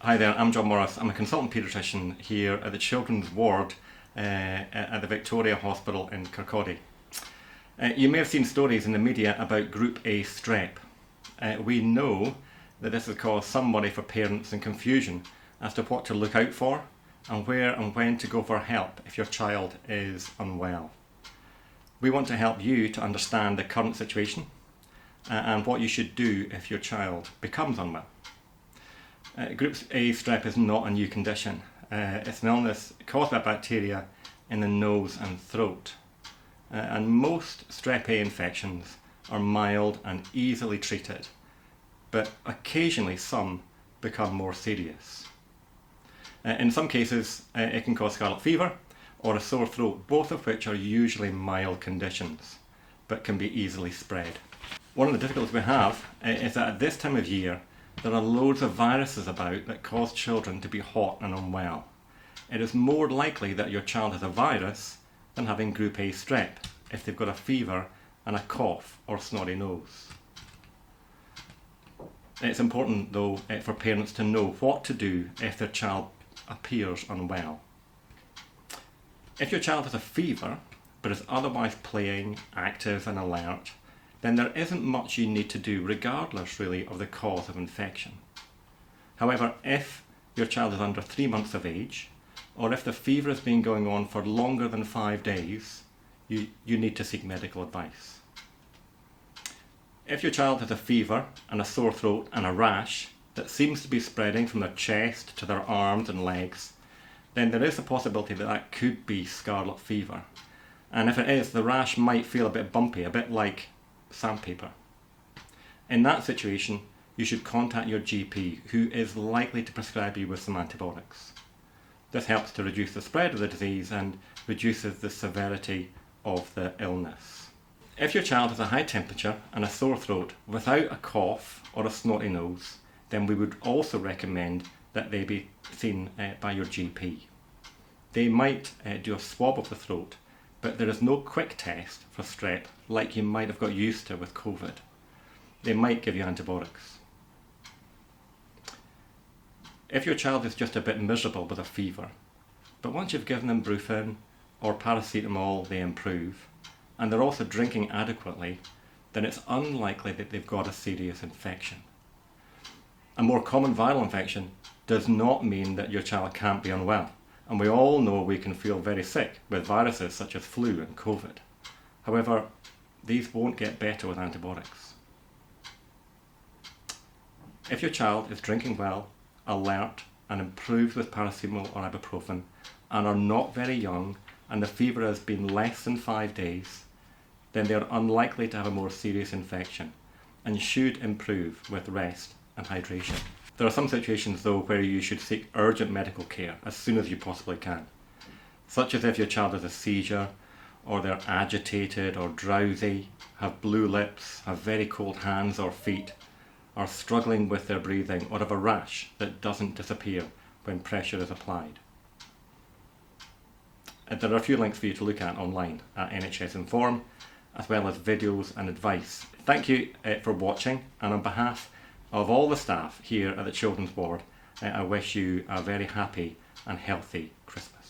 Hi there, I'm John Morrice. I'm a consultant paediatrician here at the Children's Ward at the Victoria Hospital in Kirkcaldy. You may have seen stories in the media about Group A strep. We know that this has caused some worry for parents and confusion as to what to look out for and where and when to go for help if your child is unwell. We want to help you to understand the current situation and what you should do if your child becomes unwell. Group A strep is not a new condition. It's an illness caused by bacteria in the nose and throat. And most strep A infections are mild and easily treated, but occasionally some become more serious. In some cases, it can cause scarlet fever or a sore throat, both of which are usually mild conditions, but can be easily spread. One of the difficulties we have is that at this time of year, there are loads of viruses about that cause children to be hot and unwell. It is more likely that your child has a virus than having Group A strep if they've got a fever and a cough or snotty nose. It's important though for parents to know what to do if their child appears unwell. If your child has a fever but is otherwise playing, active and alert, then there isn't much you need to do regardless really of the cause of infection. However, if your child is under 3 months of age, or if the fever has been going on for longer than 5 days, you need to seek medical advice. If your child has a fever and a sore throat and a rash that seems to be spreading from their chest to their arms and legs, then there is a possibility that that could be scarlet fever. And if it is, the rash might feel a bit bumpy, a bit like sandpaper. In that situation, you should contact your GP, who is likely to prescribe you with some antibiotics. This helps to reduce the spread of the disease and reduces the severity of the illness. If your child has a high temperature and a sore throat without a cough or a snotty nose, then we would also recommend that they be seen by your GP. They might do a swab of the throat, but there is no quick test for strep like you might have got used to with COVID. They might give you antibiotics. If your child is just a bit miserable with a fever, but once you've given them Brufen or paracetamol they improve, and they're also drinking adequately, then it's unlikely that they've got a serious infection. A more common viral infection does not mean that your child can't be unwell. And we all know we can feel very sick with viruses such as flu and COVID. However, these won't get better with antibiotics. If your child is drinking well, alert and improves with paracetamol or ibuprofen and are not very young and the fever has been less than 5 days, then they are unlikely to have a more serious infection and should improve with rest and hydration. There are some situations though where you should seek urgent medical care as soon as you possibly can, such as if your child has a seizure, or they're agitated or drowsy, have blue lips, have very cold hands or feet, are struggling with their breathing, or have a rash that doesn't disappear when pressure is applied. There are a few links for you to look at online at NHS Inform, as well as videos and advice. Thank you for watching, and on behalf of all the staff here at the Children's Ward, I wish you a very happy and healthy Christmas.